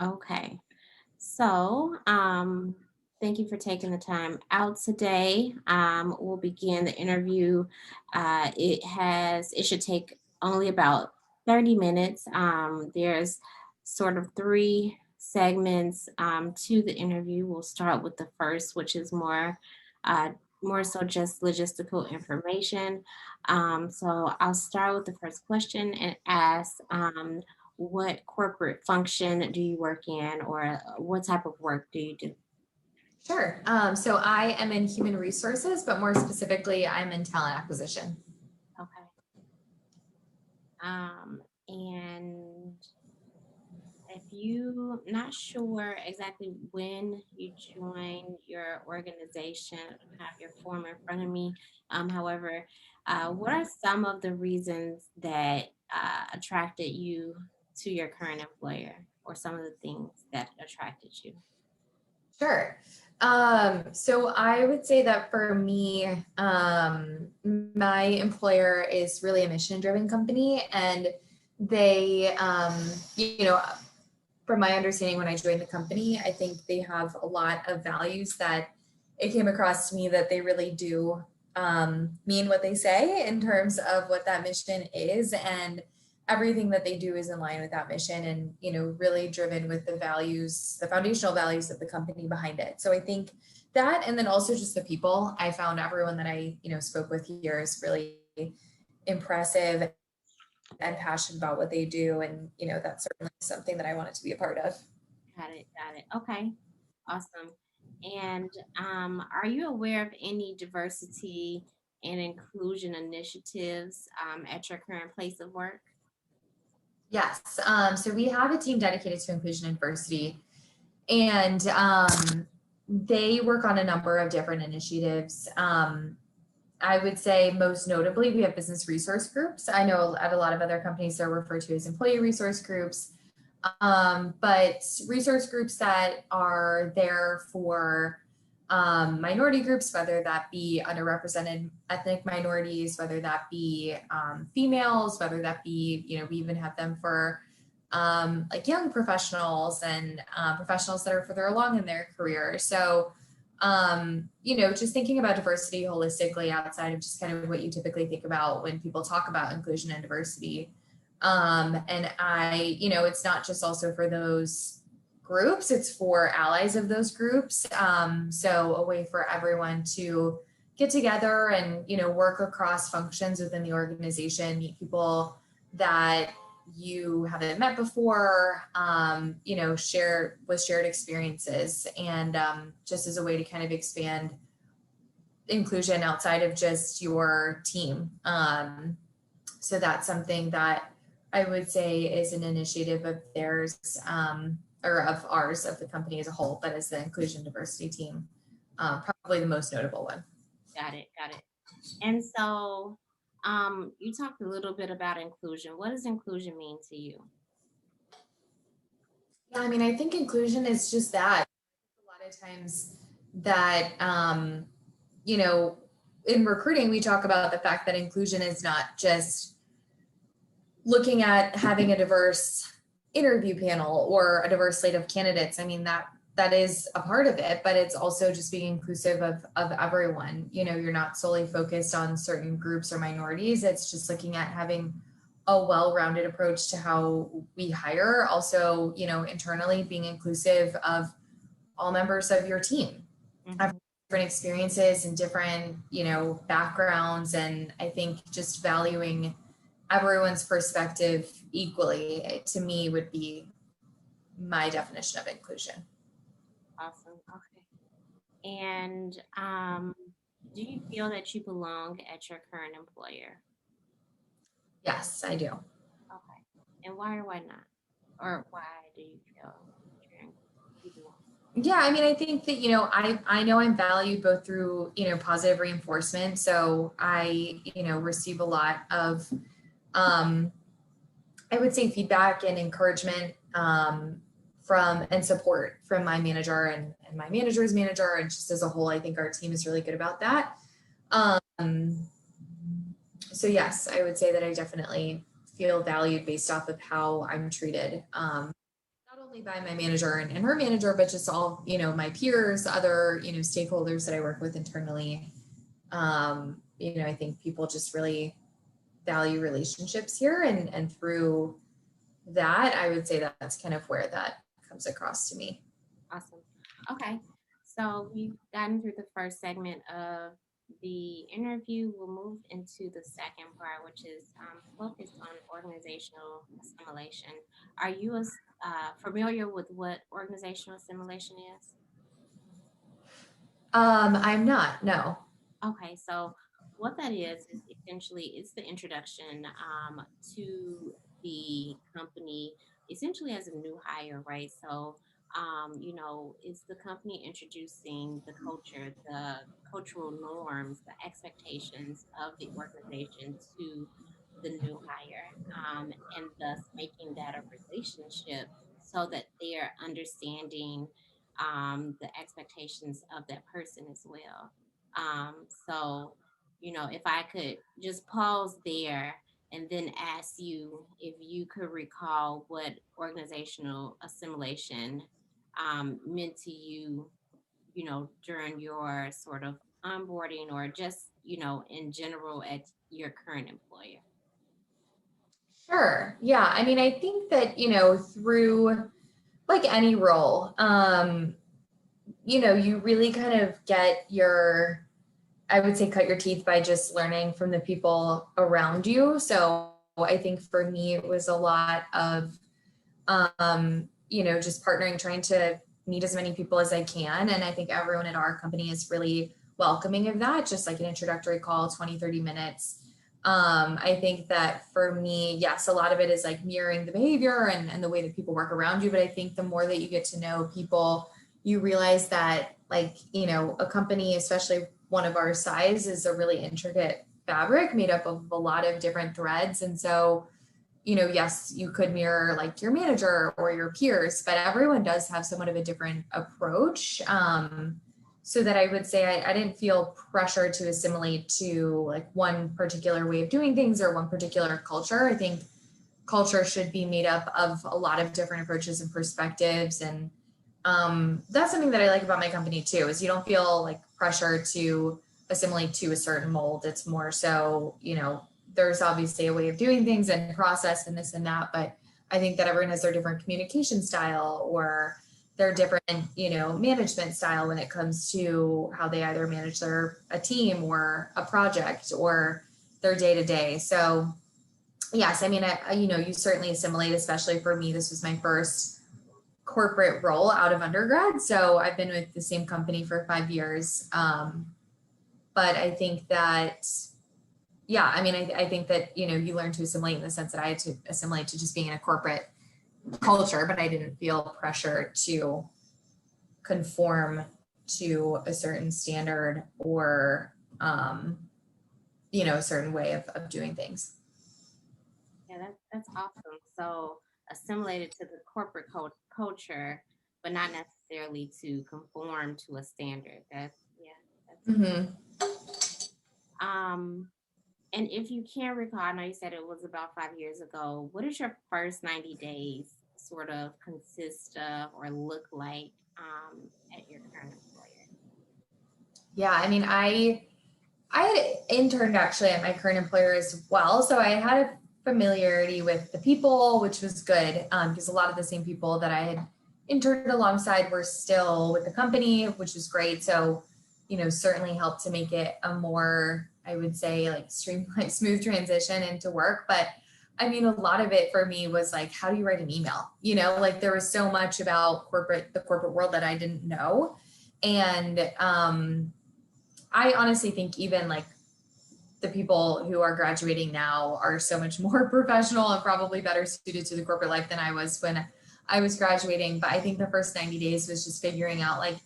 Okay. So, thank you for taking the time out today. We'll begin the interview. It should take only about 30 minutes. There's sort of three segments to the interview. We'll start with the first, which is uh, more so just logistical information. So I'll start with the first question and ask, what corporate function do you work in, or what type of work do you do? Sure. So I am in human resources, but more specifically, I'm in talent acquisition. Okay. And if you not sure exactly when you joined your organization, I don't have your form in front of me. However, what are some of the reasons that attracted you to your current employer, or some of the things that attracted you? Sure. So I would say that for me, my employer is really a mission-driven company, and they, from my understanding when I joined the company, I think they have a lot of values that it came across to me that they really do mean what they say in terms of what that mission is, and everything that they do is in line with that mission, and really driven with the values, the foundational values of the company behind it. So I think that, and then also just the people. I found everyone that I spoke with here is really impressive and passionate about what they do, and that's certainly something that I wanted to be a part of. Got it. Got it. Okay. Awesome. And are you aware of any diversity and inclusion initiatives at your current place of work? Yes. So we have a team dedicated to inclusion and diversity, and they work on a number of different initiatives. I would say most notably, we have business resource groups. I know at a lot of other companies they're referred to as employee resource groups, but resource groups that are there for minority groups, whether that be underrepresented ethnic minorities, whether that be females, whether that be, we even have them for like young professionals and professionals that are further along in their career. So, just thinking about diversity holistically outside of just kind of what you typically think about when people talk about inclusion and diversity. And it's not just also for those groups, it's for allies of those groups. So a way for everyone to get together and, work across functions within the organization, meet people that you haven't met before, share with shared experiences, and just as a way to kind of expand inclusion outside of just your team. So that's something that I would say is an initiative of theirs, or of ours, of the company as a whole, but as the inclusion diversity team, probably the most notable one. Got it. Got it. And so, you talked a little bit about inclusion. What does inclusion mean to you? Yeah, I mean, I think inclusion is just that. A lot of times that, in recruiting, we talk about the fact that inclusion is not just looking at having a diverse interview panel or a diverse slate of candidates. I mean, that is a part of it, but it's also just being inclusive of everyone. You're not solely focused on certain groups or minorities. It's just looking at having a well-rounded approach to how we hire. Also, internally being inclusive of all members of your team. Have Mhm. different experiences and different, backgrounds. And I think just valuing everyone's perspective equally, to me, would be my definition of inclusion. Awesome. Okay. And do you feel that you belong at your current employer? Yes, I do. Okay. And why or why not? Or why do you feel you belong? Yeah, I mean, I think that, I know I'm valued both through, positive reinforcement. So I, receive a lot of, um, I would say, feedback and encouragement, from and support from my manager and my manager's manager. And just as a whole, I think our team is really good about that. Um, so yes, I would say that I definitely feel valued based off of how I'm treated, not only by my manager and her manager, but just all, my peers, other, stakeholders that I work with internally. I think people just really value relationships here. And through that, I would say that that's kind of where that comes across to me. Awesome. Okay. So we've gotten through the first segment of the interview. We'll move into the second part, which is focused on organizational assimilation. Are you familiar with what organizational assimilation is? I'm not, no. Okay, so what that is essentially it's the introduction to the company, essentially as a new hire, right? So, is the company introducing the culture, the cultural norms, the expectations of the organization to the new hire, and thus making that a relationship so that they're understanding the expectations of that person as well. So, if I could just pause there and then ask you if you could recall what organizational assimilation meant to you, during your sort of onboarding or just, in general at your current employer. Sure. Yeah. I mean, I think that, through like any role, you really kind of get I would say, cut your teeth by just learning from the people around you. So I think for me, it was a lot of, just partnering, trying to meet as many people as I can. And I think everyone at our company is really welcoming of that, just like an introductory call, 20, 30 minutes. I think that for me, yes, a lot of it is like mirroring the behavior and the way that people work around you. But I think the more that you get to know people, you realize that a company, especially one of our size, is a really intricate fabric made up of a lot of different threads. And so, yes, you could mirror like your manager or your peers, but everyone does have somewhat of a different approach. So that I would say I didn't feel pressure to assimilate to like one particular way of doing things or one particular culture. I think culture should be made up of a lot of different approaches and perspectives. And that's something that I like about my company too, is you don't feel like pressure to assimilate to a certain mold. It's more so, there's obviously a way of doing things and process and this and that, but I think that everyone has their different communication style or their different, management style when it comes to how they either manage a team or a project or their day to day. So yes, I mean, you certainly assimilate, especially for me. This was my first corporate role out of undergrad. So I've been with the same company for 5 years. But I think that, yeah, I mean, I think that, you learn to assimilate in the sense that I had to assimilate to just being in a corporate culture, but I didn't feel pressure to conform to a certain standard or, a certain way of doing things. Yeah, that's awesome. So assimilated to the corporate culture, but not necessarily to conform to a standard. That's yeah, that's Mm-hmm. um. And if you can recall, I know you said it was about 5 years ago. What does your first 90 days sort of consist of or look like at your current employer? Yeah, I mean, I had interned actually at my current employer as well. So I had a familiarity with the people, which was good because a lot of the same people that I had interned alongside were still with the company, which was great. So, certainly helped to make it a more, I would say, like streamlined, smooth transition into work. But I mean, a lot of it for me was like, how do you write an email? Like there was so much about the corporate world that I didn't know. And I honestly think even like the people who are graduating now are so much more professional and probably better suited to the corporate life than I was when I was graduating. But I think the first 90 days was just figuring out like,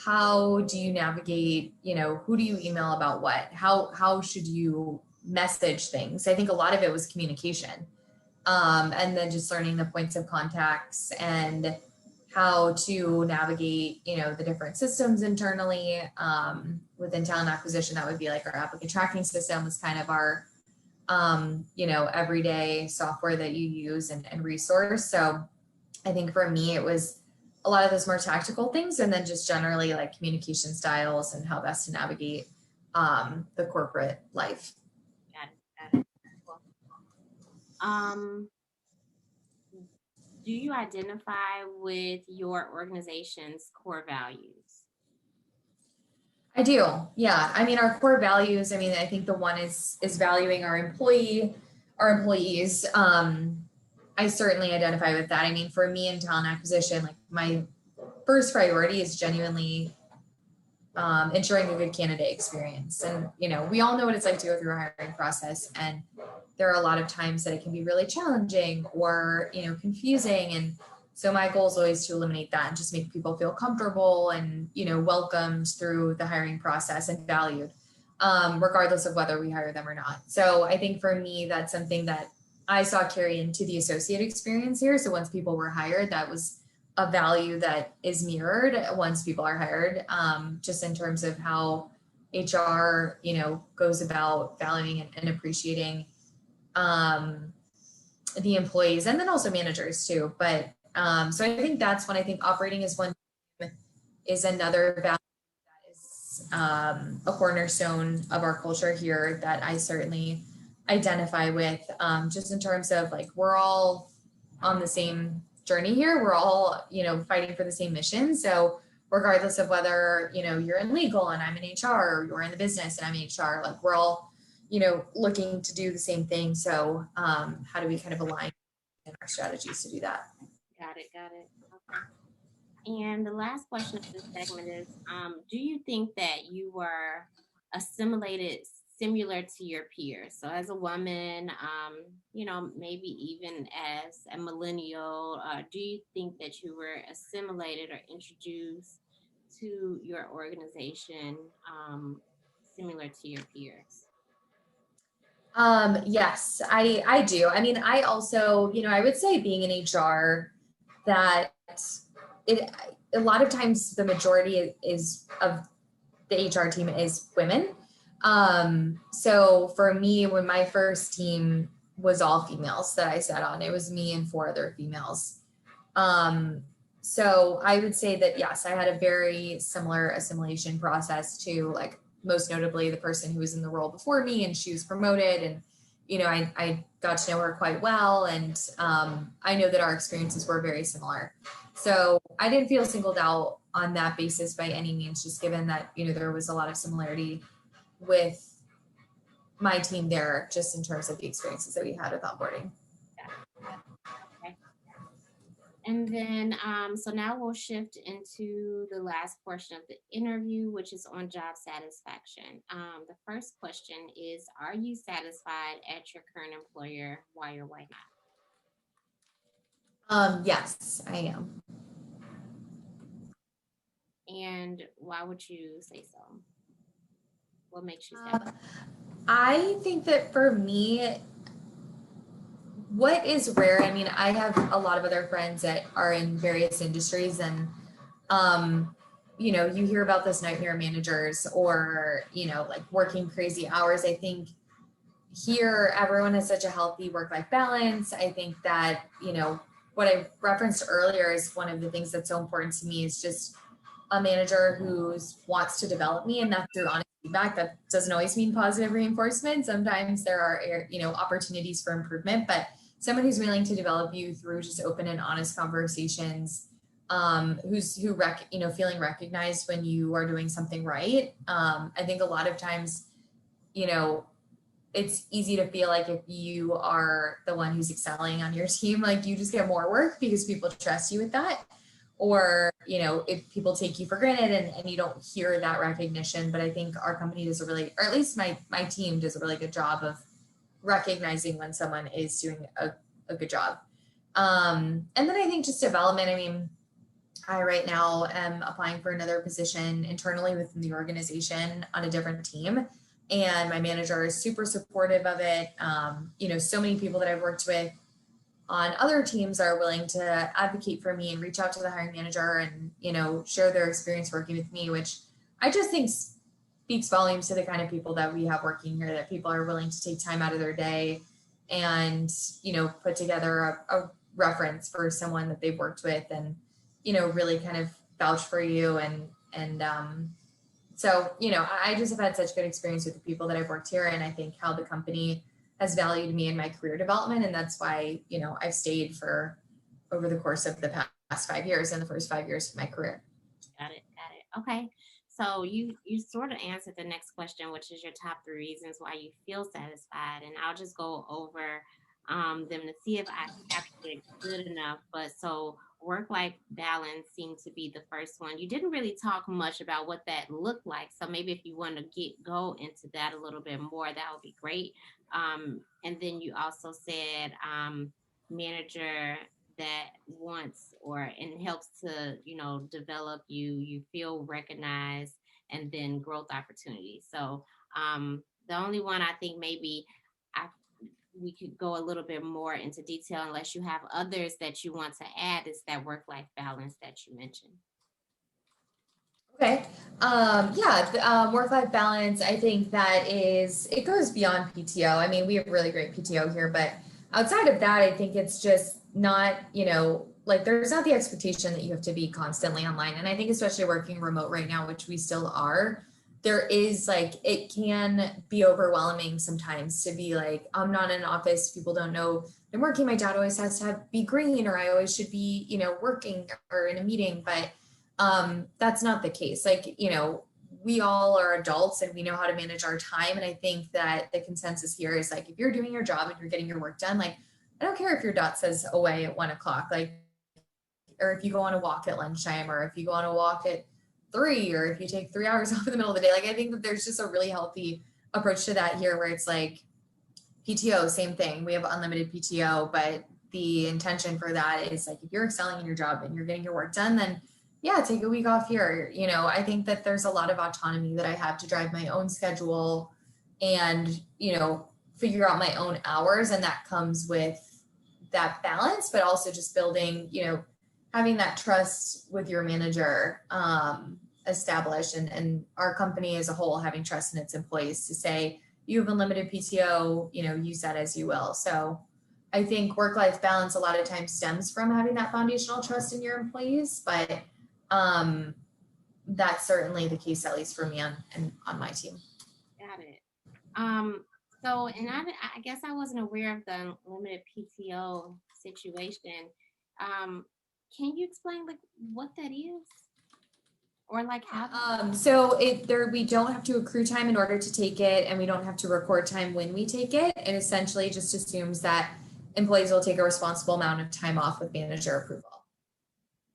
how do you navigate, who do you email about what? How should you message things? I think a lot of it was communication. And then just learning the points of contacts and how to navigate, the different systems internally. Within talent acquisition, that would be like our applicant tracking system was kind of our, everyday software that you use and resource. So I think for me, it was a lot of those more tactical things, and then just generally like communication styles and how best to navigate the corporate life. Got it. Got it. Cool. Um, do you identify with your organization's core values? I do. Yeah. I mean, our core values, I mean, I think the one is valuing our employees. I certainly identify with that. I mean, for me in talent acquisition, like my first priority is genuinely ensuring a good candidate experience. And, we all know what it's like to go through a hiring process. And there are a lot of times that it can be really challenging or, confusing. And so my goal is always to eliminate that and just make people feel comfortable and, welcomed through the hiring process and valued, regardless of whether we hire them or not. So I think for me, that's something that I saw carry into the associate experience here. So once people were hired, that was a value that is mirrored once people are hired, just in terms of how HR, goes about valuing and appreciating the employees, and then also managers too. But so I think that's when I think operating as one is another value that is a cornerstone of our culture here that I certainly identify with, just in terms of like we're all on the same journey here. We're all, fighting for the same mission. So regardless of whether, you're in legal and I'm in HR, or you're in the business and I'm in HR, like we're all, looking to do the same thing. So how do we kind of align in our strategies to do that? Got it. Got it. Okay. And the last question of this segment is, do you think that you were assimilated similar to your peers? So as a woman, maybe even as a millennial, do you think that you were assimilated or introduced to your organization similar to your peers? Yes, I do. I mean, I also, I would say being in HR, that it a lot of times the majority is of the HR team is women. So for me, when my first team was all females that I sat on, it was me and four other females. Um, so I would say that yes, I had a very similar assimilation process to, like, most notably the person who was in the role before me, and she was promoted, and I got to know her quite well, and I know that our experiences were very similar. So I didn't feel singled out on that basis by any means, just given that there was a lot of similarity with my team there, just in terms of the experiences that we had with onboarding. Got it. Got it. Okay. And then, so now we'll shift into the last portion of the interview, which is on job satisfaction. The first question is, are you satisfied at your current employer? Why or why Yes, I am. not? And why would you say so? What makes you satisfied? I think that for me, what is rare, I mean, I have a lot of other friends that are in various industries, and you hear about those nightmare managers, or like working crazy hours. I think here everyone has such a healthy work-life balance. I think that what I referenced earlier is one of the things that's so important to me, is just a manager who wants to develop me, and that's through honest feedback. That doesn't always mean positive reinforcement. Sometimes there are opportunities for improvement, but someone who's willing to develop you through just open and honest conversations, feeling recognized when you are doing something right. I think a lot of times, it's easy to feel like if you are the one who's excelling on your team, like you just get more work because people trust you with that. Or, if people take you for granted, and you don't hear that recognition. But I think our company does or at least my team does a really good job of recognizing when someone is doing a good job. And then I think just development. I mean, I right now am applying for another position internally within the organization on a different team. And my manager is super supportive of it. So many people that I've worked with on other teams are willing to advocate for me and reach out to the hiring manager and, share their experience working with me, which I just think speaks volumes to the kind of people that we have working here, that people are willing to take time out of their day and, put together a reference for someone that they've worked with and, really kind of vouch for you. So, I just have had such good experience with the people that I've worked here. And I think how the company has valued me in my career development. And that's why, I've stayed for over the course of the past 5 years and the first 5 years of my career. Got it. Got it. Okay. So you sort of answered the next question, which is your top three reasons why you feel satisfied, and I'll just go over them to see if I captured it good enough. But so work life balance seemed to be the first one. You didn't really talk much about what that looked like, so maybe if you want to get go into that a little bit more, that would be great. And then you also said manager that wants or and helps to develop you feel recognized, and then growth opportunities. So the only one I think maybe I we could go a little bit more into detail unless you have others that you want to add is that work life balance that you mentioned. Okay. Yeah, work-life balance, I think that it goes beyond PTO. I mean, we have really great PTO here, but outside of that, I think it's just not, like there's not the expectation that you have to be constantly online. And I think especially working remote right now, which we still are, there is like, it can be overwhelming sometimes to be like, I'm not in an office, people don't know I'm working. My dad always has to be green, or I always should be, working or in a meeting, but that's not the case. Like, we all are adults and we know how to manage our time. And I think that the consensus here is like, if you're doing your job and you're getting your work done, like, I don't care if your dot says away at 1 o'clock, like, or if you go on a walk at lunchtime, or if you go on a walk at 3, or if you take 3 hours off in the middle of the day. Like, I think that there's just a really healthy approach to that here, where it's like PTO, same thing. We have unlimited PTO, but the intention for that is like, if you're excelling in your job and you're getting your work done, then yeah, take a week off here. I think that there's a lot of autonomy that I have to drive my own schedule and, figure out my own hours. And that comes with that balance, but also just building, having that trust with your manager established, and our company as a whole having trust in its employees to say, you have unlimited PTO, use that as you will. So I think work-life balance a lot of times stems from having that foundational trust in your employees, but that's certainly the case, at least for me on my team. Got it. um so and I guess I wasn't aware of the limited PTO situation. um can you explain like what that is, or like how? So we don't have to accrue time in order to take it, and we don't have to record time when we take it. It essentially just assumes that employees will take a responsible amount of time off with manager approval.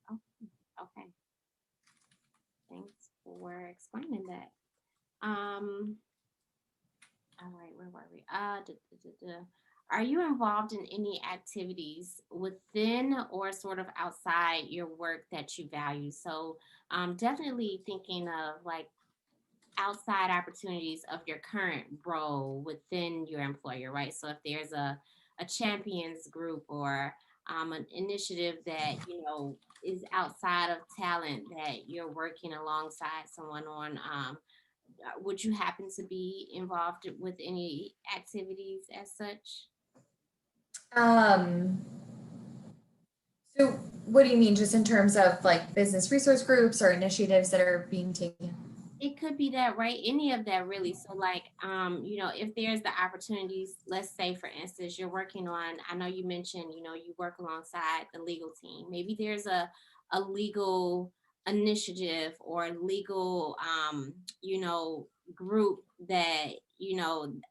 Oh, okay. Thanks for explaining that. All right, where were we? Are you involved in any activities within or sort of outside your work that you value? So, definitely thinking of like outside opportunities of your current role within your employer, right? So, if there's a champions group or an initiative that is outside of talent that you're working alongside someone on, would you happen to be involved with any activities as such? Um, so what do you mean, just in terms of like business resource groups or initiatives that are being taken? It could be that, right? Any of that really. So like, if there's the opportunities, let's say for instance, you're working on, I know you mentioned, you work alongside the legal team. Maybe there's a legal initiative or legal group that,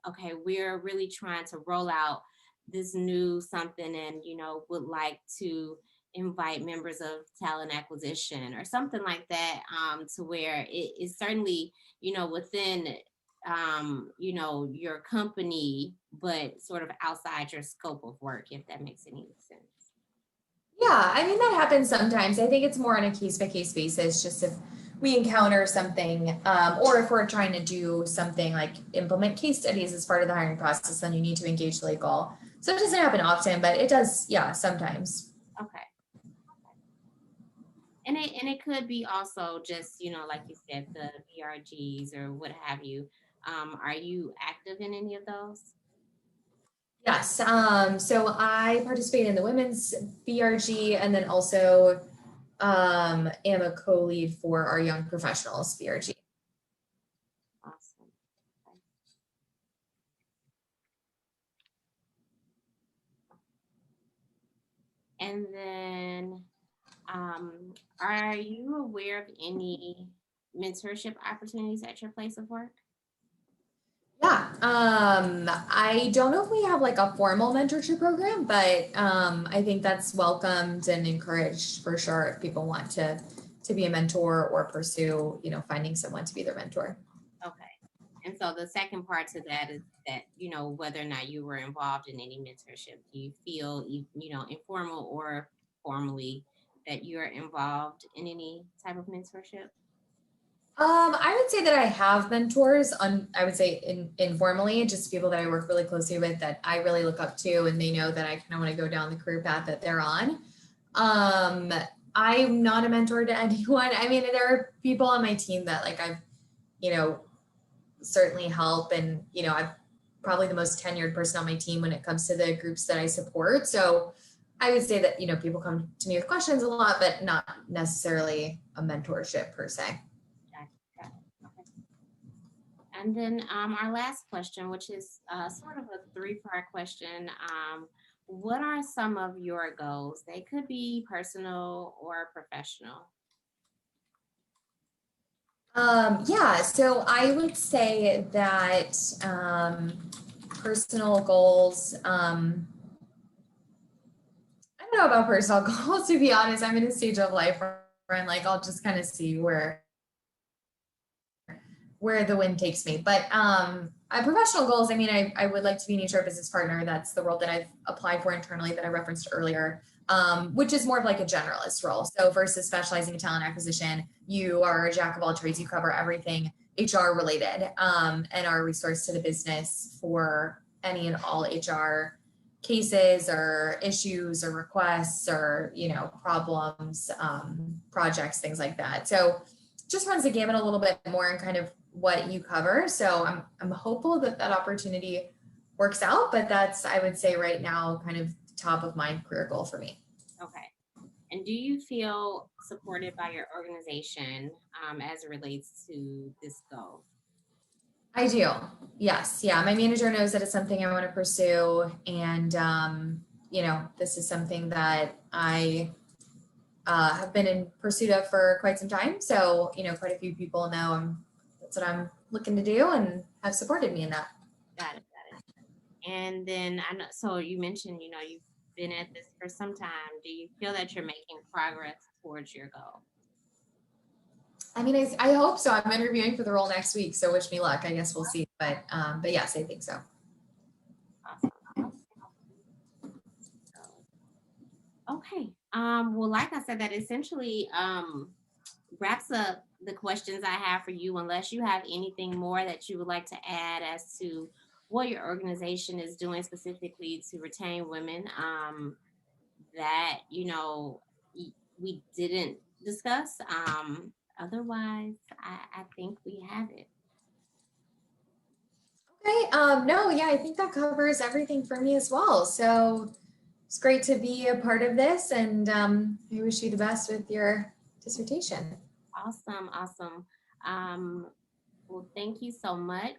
okay, we're really trying to roll out this new something, and would like to invite members of talent acquisition or something like that, to where it is certainly within your company, but sort of outside your scope of work, if that makes any sense. Yeah, I mean, that happens sometimes. I think it's more on a case by case basis, just if we encounter something, or if we're trying to do something like implement case studies as part of the hiring process, then you need to engage legal. So it doesn't happen often, but it does, yeah, sometimes. Okay. And it could be also just like you said, the VRGs or what have you. Are you active in any of those? Yes. So I participate in the women's BRG and then also am a co-lead for our young professionals BRG. Awesome. Okay. And then, are you aware of any mentorship opportunities at your place of work? Yeah. I don't know if we have like a formal mentorship program, but I think that's welcomed and encouraged for sure if people want to be a mentor or pursue, finding someone to be their mentor. Okay. And so the second part to that is that, whether or not you were involved in any mentorship, do you feel, informal or formally, that you're involved in any type of mentorship? I would say that I have mentors I would say informally, just people that I work really closely with that I really look up to and they know that I kind of want to go down the career path that they're on. Um, I'm not a mentor to anyone. I mean, there are people on my team that like I've, you know, certainly help and, I'm probably the most tenured person on my team when it comes to the groups that I support. So I would say that, people come to me with questions a lot, but not necessarily a mentorship per se. Gotcha, got it. Okay. And then our last question, which is sort of a three-part question. What are some of your goals? They could be personal or professional. Yeah, so I would say that personal goals, I don't know about personal goals, to be honest. I'm in a stage of life where I'm like, I'll just kind of see where the wind takes me. But professional goals, I mean, I would like to be an HR business partner. That's the role that I've applied for internally that I referenced earlier, which is more of like a generalist role. So versus specializing in talent acquisition, you are a jack of all trades. You cover everything HR related and are a resource to the business for any and all HR cases or issues or requests or problems, projects, things like that. So just runs the gamut a little bit more and kind of what you cover. So I'm hopeful that that opportunity works out, but that's, I would say right now, kind of top of mind career goal for me. Okay. And do you feel supported by your organization as it relates to this goal? I do. Yes. Yeah. My manager knows that it's something I want to pursue. And, this is something that I have been in pursuit of for quite some time. So, quite a few people know that's what I'm looking to do and have supported me in that. Got it. Got it. And then I know, so you mentioned, you've been at this for some time. Do you feel that you're making progress towards your goal? I mean, I hope so. I'm interviewing for the role next week, so wish me luck. I guess we'll see. But yes, I think so. Awesome. Okay. Well, like I said, that essentially wraps up the questions I have for you, unless you have anything more that you would like to add as to what your organization is doing specifically to retain women that, we didn't discuss. Otherwise, I think we have it. Okay. No, yeah, I think that covers everything for me as well. So it's great to be a part of this, and I wish you the best with your dissertation. Awesome. Awesome. Um, well, thank you so much.